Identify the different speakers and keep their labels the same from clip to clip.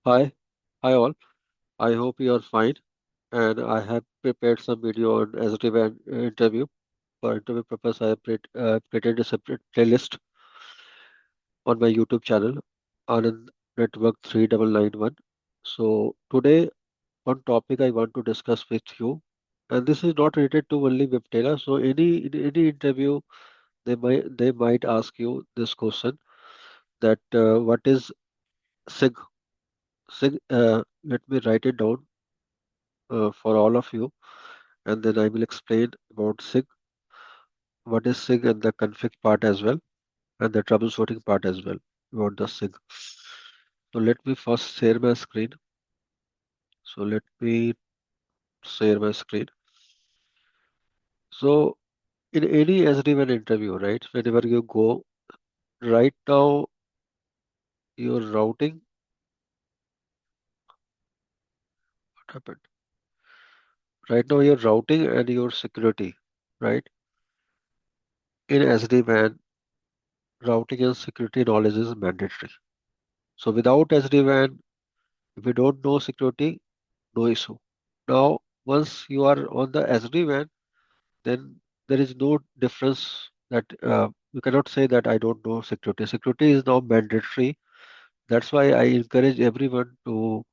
Speaker 1: Hi, hi all. I hope you are fine. And I have prepared some video on SD-WAN interview. For interview purpose, I have created a separate playlist on my YouTube channel, Anand Network 3991. So today, one topic I want to discuss with you, and this is not related to only Webtailor. So in any interview, they might ask you this question that what is SIG? SIG. Let me write it down for all of you, and then I will explain about SIG, what is SIG, and the config part as well, and the troubleshooting part as well about the SIG. So let me first share my screen. So let me share my screen. So in any SD-WAN interview, right, whenever you go, right now your routing, what happened? Right now your routing and your security, right? In SD-WAN, routing and security knowledge is mandatory. So without SD-WAN, if you don't know security, no issue. Now, once you are on the SD-WAN, then there is no difference that you cannot say that I don't know security. Security is now mandatory. That's why I encourage everyone to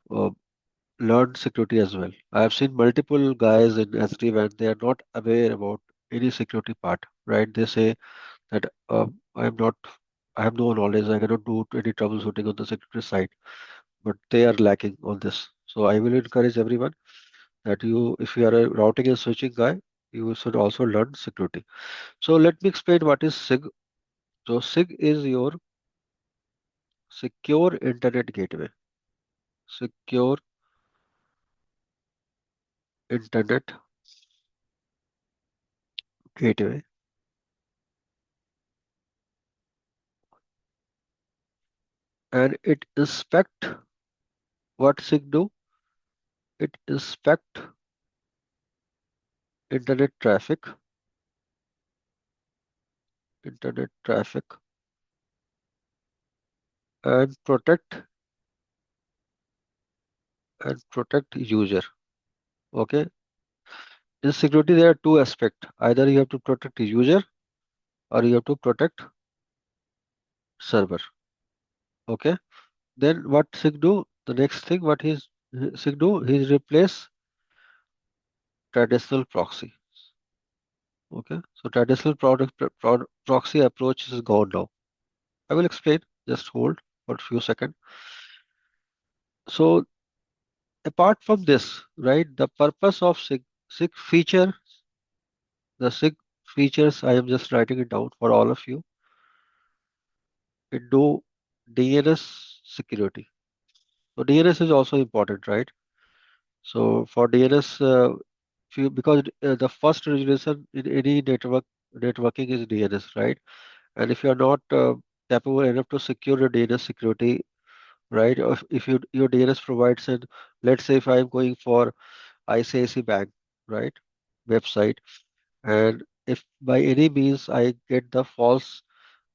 Speaker 1: uh, learn security as well. I have seen multiple guys in SD-WAN, they are not aware about any security part, right? They say that I am not, I have no knowledge, I cannot do any troubleshooting on the security side, but they are lacking on this. So I will encourage everyone that if you are a routing and switching guy, you should also learn security. So let me explain what is SIG. So SIG is your secure internet gateway. Secure internet gateway. And it inspect what SIG do? It inspect internet traffic, internet traffic, and protect user. Okay. In security, there are two aspects. Either you have to protect the user or you have to protect server. Okay. Then what SIG do? The next thing what SIG do? He's replace traditional proxy. Okay, so traditional proxy approach is gone now. I will explain. Just hold for a few seconds. So apart from this, right, the purpose of SIG feature, the SIG features, I am just writing it down for all of you. It do DNS security. So DNS is also important, right? So for DNS, because the first resolution in any networking is DNS, right? And if you are not capable enough to secure your DNS security, right? Or if your DNS provides an, let's say if I'm going for ICICI Bank, right, website, and if by any means I get the false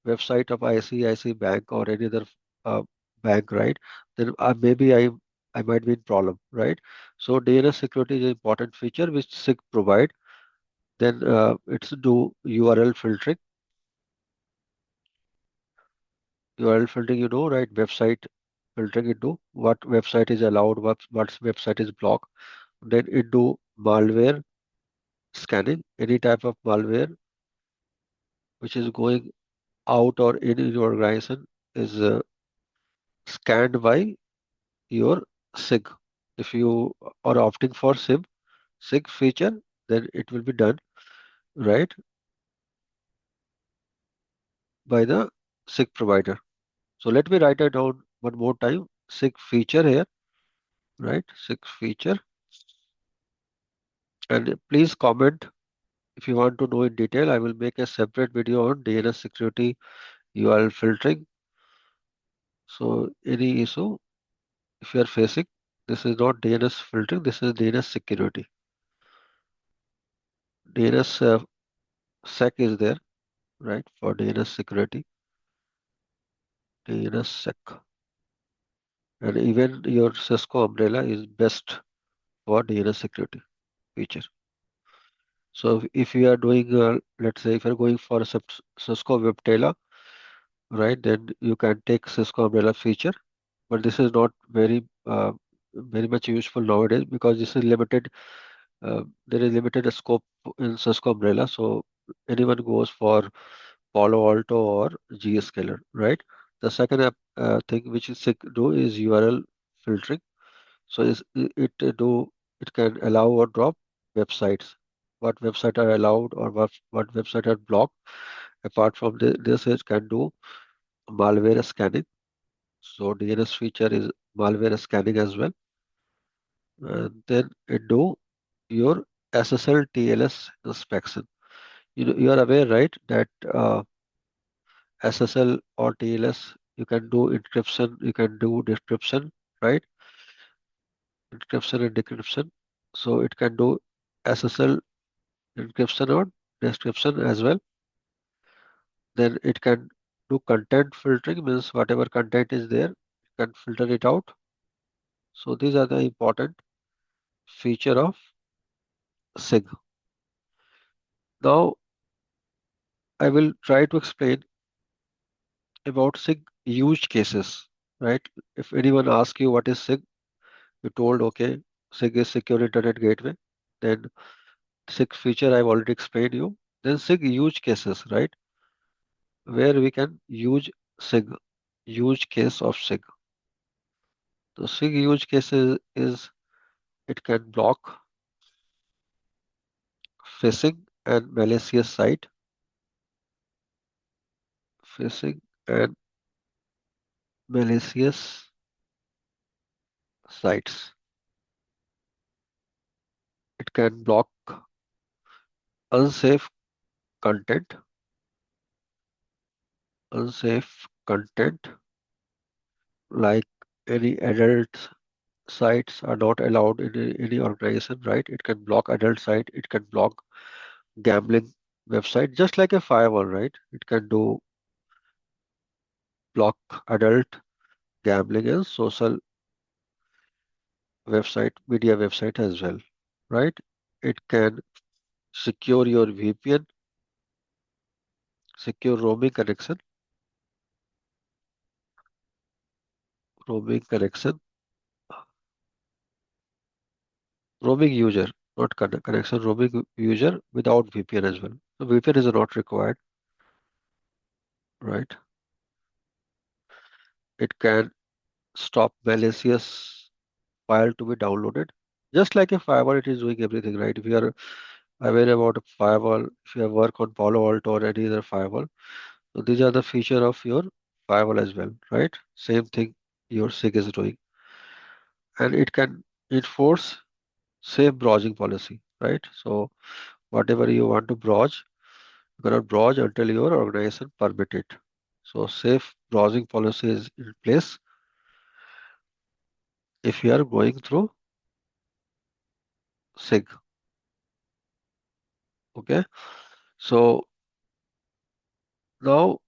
Speaker 1: website of ICICI Bank or any other uh, bank, right, then maybe I might be in problem, right? So DNS security is an important feature which SIG provide. Then it's do URL filtering. URL filtering, right? Website filtering it do what website is allowed, what website is blocked. Then it do malware scanning. Any type of malware which is going out or in your organization is scanned by your SIG. If you are opting for SIG feature, then it will be done right by the SIG provider. So let me write it down one more time. SIG feature here, right? SIG feature. And please comment if you want to know in detail. I will make a separate video on DNS security URL filtering. So any issue if you are facing, this is not DNS filtering, this is DNS security. DNS sec is there, right? For DNS security, DNS sec. And even your Cisco umbrella is best for DNS security feature. So if you are doing, let's say, if you're going for a Cisco web tailor, right, then you can take Cisco umbrella feature, but this is not very much useful nowadays because this is limited. There is limited scope in Cisco umbrella, so anyone goes for Palo Alto or Gscaler, right? The second thing which is do is URL filtering. So it can allow or drop websites. What website are allowed or what website are blocked. Apart from this, it can do malware scanning. So DNS feature is malware scanning as well. And then it do your SSL TLS inspection. You are aware, right, that SSL or TLS you can do encryption, you can do decryption, right? Encryption and decryption. So it can do SSL encryption or description as well. Then it can do content filtering, means whatever content is there, it can filter it out. So these are the important feature of SIG. Now I will try to explain about SIG use cases, right? If anyone asks you what is SIG, you told okay, SIG is secure internet gateway. Then SIG feature I've already explained you. Then SIG use cases, right? Where we can use SIG, use case of SIG. The SIG use case is it can block phishing and malicious site, phishing and malicious sites. It can block unsafe content, unsafe content like any adult sites are not allowed in any organization, right? It can block adult site, it can block gambling website, just like a firewall, right? It can do block adult gambling and social website, media website as well, right? It can secure your VPN, secure roaming connection, roaming user, not connection, roaming user without VPN as well. So VPN is not required, right? It can stop malicious file to be downloaded. Just like a firewall, it is doing everything, right? If you are aware about a firewall, if you have worked on Palo Alto or any other firewall, so these are the feature of your firewall as well, right? Same thing your SIG is doing. And it can enforce safe browsing policy, right? So whatever you want to browse, you cannot browse until your organization permit it. So safe browsing policy is in place if you are going through SIG. Okay. So now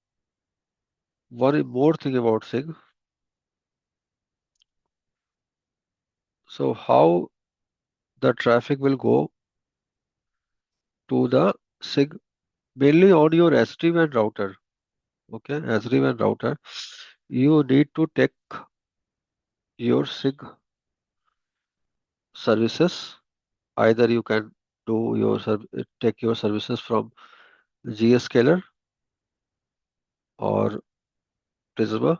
Speaker 1: one more thing about SIG. So how the traffic will go to the SIG mainly on your SD-WAN router. Okay, SD-WAN router. You need to take your SIG services. Either you can take your services from GScaler or Prisma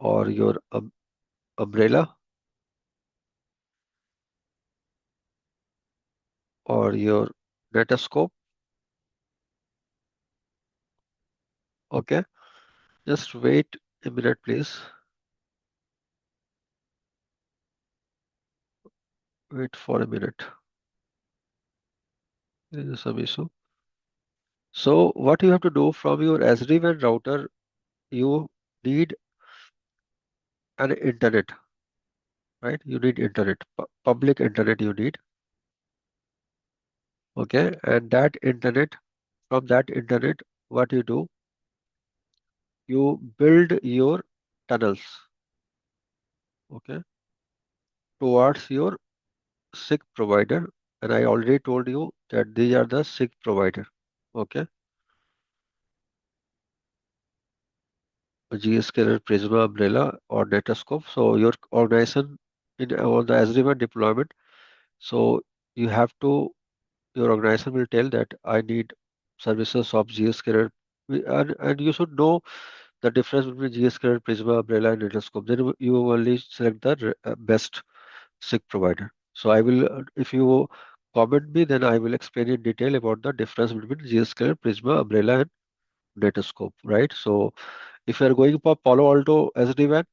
Speaker 1: or your umbrella or your Netascope. Okay, just wait a minute, please. Wait for a minute. There is some issue. So what you have to do from your SD-WAN router, you need an internet, right? You need internet, public internet you need. Okay, and that internet, from that internet, what you do, you build your tunnels, okay, towards your SIG provider. And I already told you that these are the SIG provider, okay, GScaler, Prisma, Umbrella, or Datascope. So your organization in on the SD-WAN deployment. So you have to, your organization will tell that I need services of GScaler, and you should know the difference between GScaler, Prisma, Umbrella, and Datascope. Then you only select the best SIG provider. So I will, if you comment me, then I will explain in detail about the difference between GScaler, Prisma, Umbrella, and Datascope, right? So if you are going for Palo Alto SD-WAN,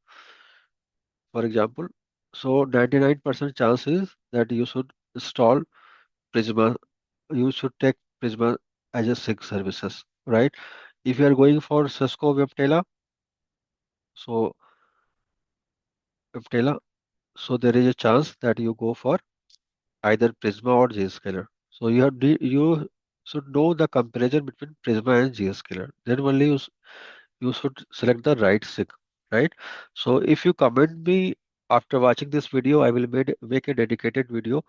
Speaker 1: for example, so 99% chance is that you should install Prisma, you should take Prisma as a SIG services, right? If you are going for Cisco WebTela, so WebTela, so there is a chance that you go for either Prisma or Zscaler. So you should know the comparison between Prisma and Zscaler. Then only you should select the right SIG, right? So if you comment me after watching this video, I will make a dedicated video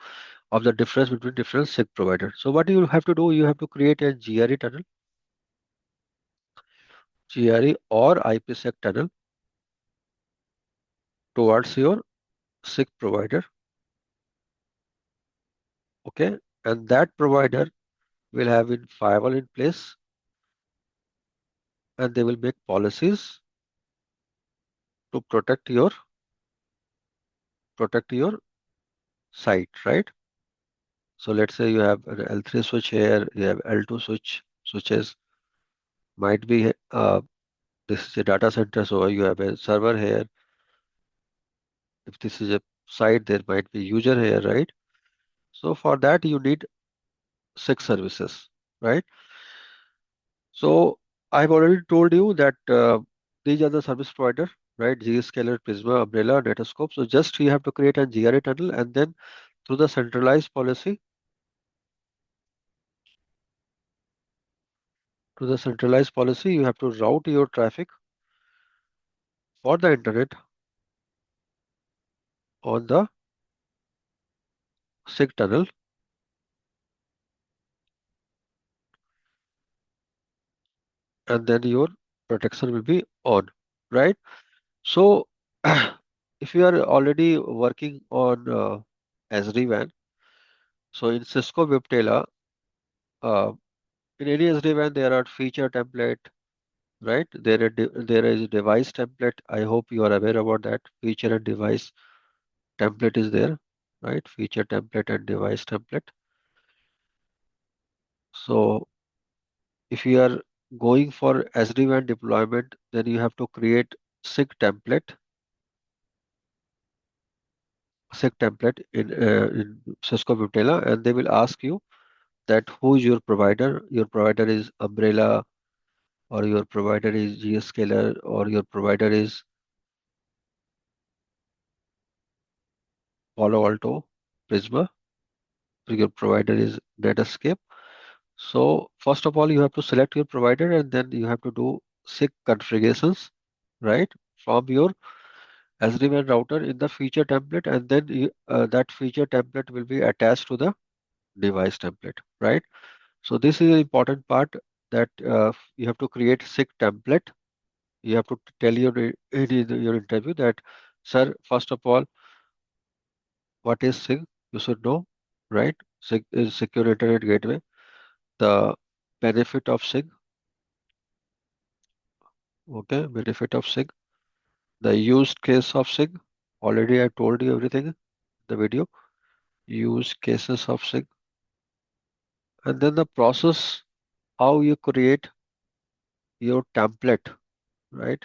Speaker 1: of the difference between different SIG providers. So what you have to do, you have to create a GRE tunnel, GRE or IPsec tunnel towards your SIG provider, okay? And that provider will have in firewall in place, and they will make policies to protect your site, right? So let's say you have an L3 switch here, you have L2 switches, might be this is a data center, so you have a server here. If this is a site, there might be user here, right? So for that you need six services, right? So I've already told you that these are the service provider, right? Zscaler, Prisma, Umbrella, Datascope. So just you have to create a GRA tunnel, and then through the centralized policy, you have to route your traffic for the internet on the SIG tunnel, and then your protection will be on, right? So if you are already working on SD-WAN, so in Cisco WebTela, uh, in any SD-WAN there are feature template, right? There is device template. I hope you are aware about that. Feature and device template is there, right? Feature template and device template. So if you are going for SD-WAN deployment, then you have to create SIG template, in Cisco Vutela, and they will ask you that who is your provider. Your provider is Umbrella, or your provider is GScaler, or your provider is Palo Alto, Prisma, or your provider is Netscape. So first of all, you have to select your provider, and then you have to do SIG configurations, right, from your SD-WAN router in the feature template, and then that feature template will be attached to the device template, right? So this is an important part, that you have to create SIG template. You have to tell your interview that, sir, first of all, what is SIG? You should know, right? SIG is Secure Internet Gateway. The benefit of SIG, okay, benefit of SIG. The use case of SIG. Already I told you everything in the video. Use cases of SIG. And then the process, how you create your template, right?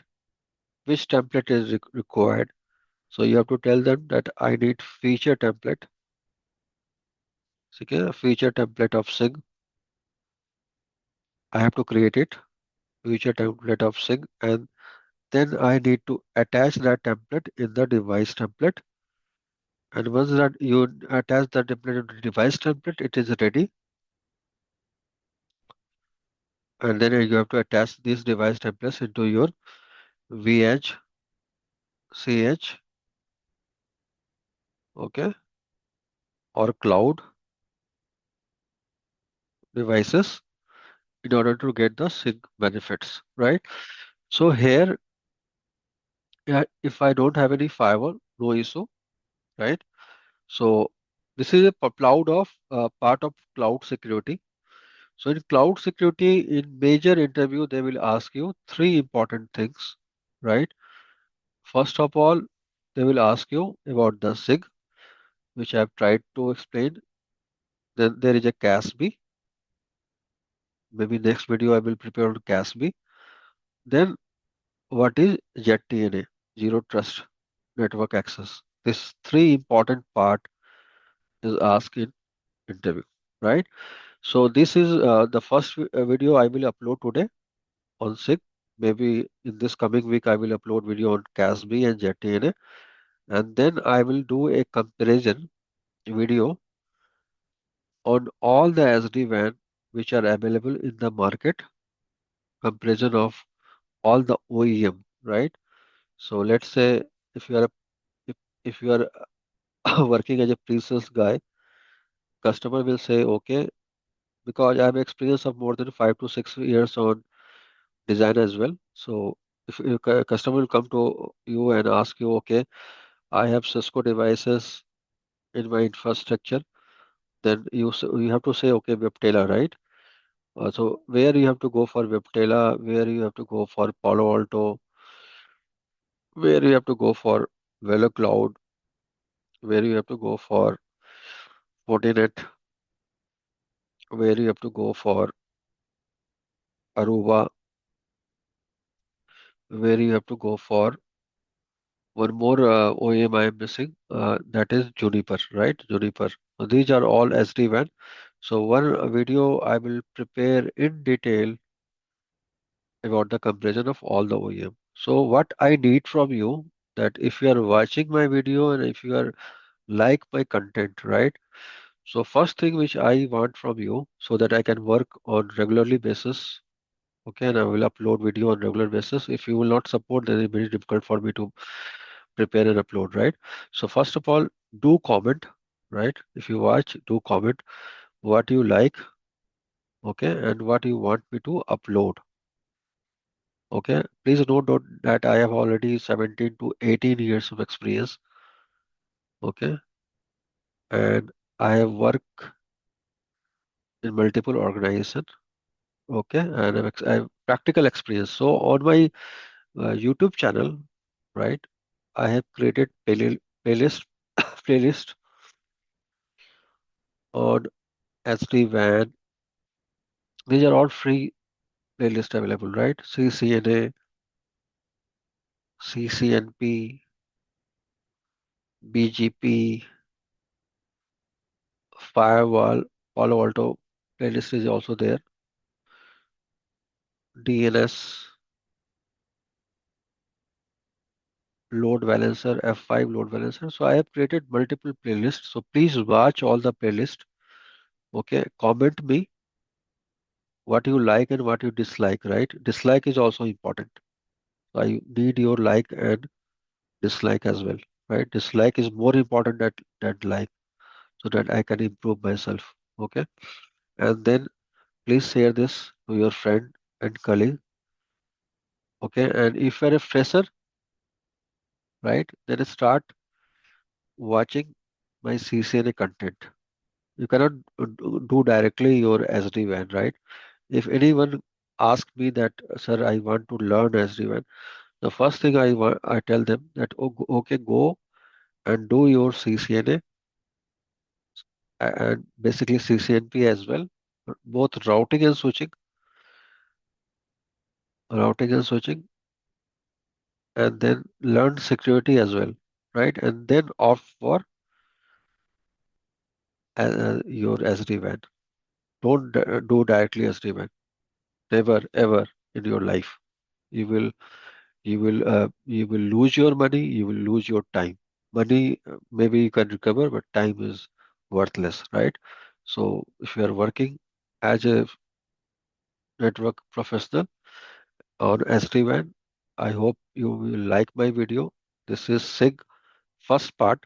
Speaker 1: Which template is required. So you have to tell them that I need feature template. Okay, a feature template of SIG. I have to create it, feature template of SIG, and then I need to attach that template in the device template. And once that you attach the template in the device template, it is ready. And then you have to attach these device templates into your VEdge CH, okay, or cloud devices in order to get the SIG benefits, right? So here, yeah, if I don't have any firewall, no issue, right? So this is a cloud of part of cloud security. So in cloud security, in major interview, they will ask you three important things, right? First of all, they will ask you about the SIG, which I have tried to explain. Then there is a CASB. Maybe next video I will prepare on CASB. Then what is ZTNA, Zero Trust Network Access? This three important part is asked in interview, right? So this is the first video I will upload today on SIG. Maybe in this coming week I will upload video on CASB and ZTNA, and then I will do a comparison video on all the SD-WAN which are available in the market, comparison of all the OEM, right? So let's say if you are if you are working as a pre-sales guy, customer will say, okay, because I have experience of more than 5 to 6 years on design as well. So if a customer will come to you and ask you, okay, I have Cisco devices in my infrastructure, then you have to say, okay, WebTela, right? So where you have to go for WebTela, where you have to go for Palo Alto, where you have to go for Velo Cloud, where you have to go for Fortinet, where you have to go for Aruba, where you have to go for one more OEM I am missing, that is Juniper, right? Juniper. So these are all SD-WAN. So one video I will prepare in detail about the comparison of all the OEM. So what I need from you, that if you are watching my video and if you are like my content, right? So first thing which I want from you so that I can work on regularly basis. Okay, and I will upload video on regular basis. If you will not support, then it's very difficult for me to prepare and upload, right? So first of all, do comment, right? If you watch, do comment what you like, okay, and what you want me to upload. Okay, please that I have already 17 to 18 years of experience. Okay, and I have worked in multiple organizations. Okay, and I have practical experience. So on my YouTube channel, right, I have created playlist playlist on SD-WAN. These are all free playlist available, right? CCNA, CCNP, BGP, Firewall, Palo Alto playlist is also there. DNS, load balancer, F5 load balancer. So I have created multiple playlists. So please watch all the playlist. Okay, comment me what you like and what you dislike, right? Dislike is also important. So I need your like and dislike as well, right? Dislike is more important than like, so that I can improve myself. Okay, and then please share this to your friend and colleague. Okay, and if you're a fresher, right, then start watching my CCNA content. You cannot do directly your SD-WAN, right? If anyone asks me that, sir, I want to learn SD-WAN, the first thing I tell them that, oh, okay, go and do your CCNA and basically CCNP as well, both routing and switching, and then learn security as well, right? And then opt for your SD-WAN. Don't do directly SD-WAN. Never ever in your life. You will you will lose your money. You will lose your time. Money maybe you can recover, but time is worthless, right? So if you are working as a network professional on SD-WAN, I hope you will like my video. This is SIG first part.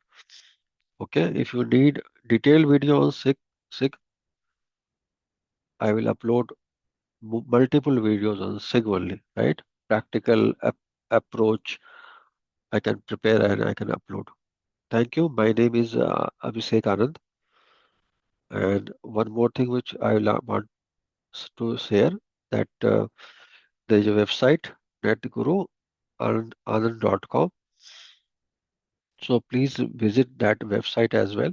Speaker 1: Okay, if you need detailed video on SIG, I will upload multiple videos on SIG only, right? Practical approach I can prepare and I can upload. Thank you. My name is Abhishek Anand. And one more thing which I will want to share that there is a website, netguru.anand.com. So please visit that website as well,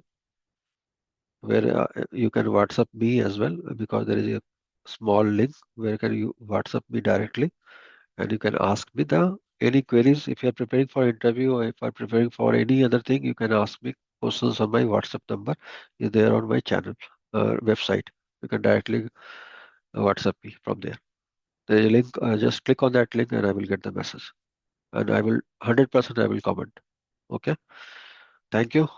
Speaker 1: where you can WhatsApp me as well, because there is a small link where can you WhatsApp me directly, and you can ask me the any queries if you are preparing for interview or if you are preparing for any other thing. You can ask me questions on my WhatsApp number is there on my channel website. You can directly WhatsApp me from there. There is a link. Just click on that link and I will get the message. And I will 100% I will comment. Okay. Thank you.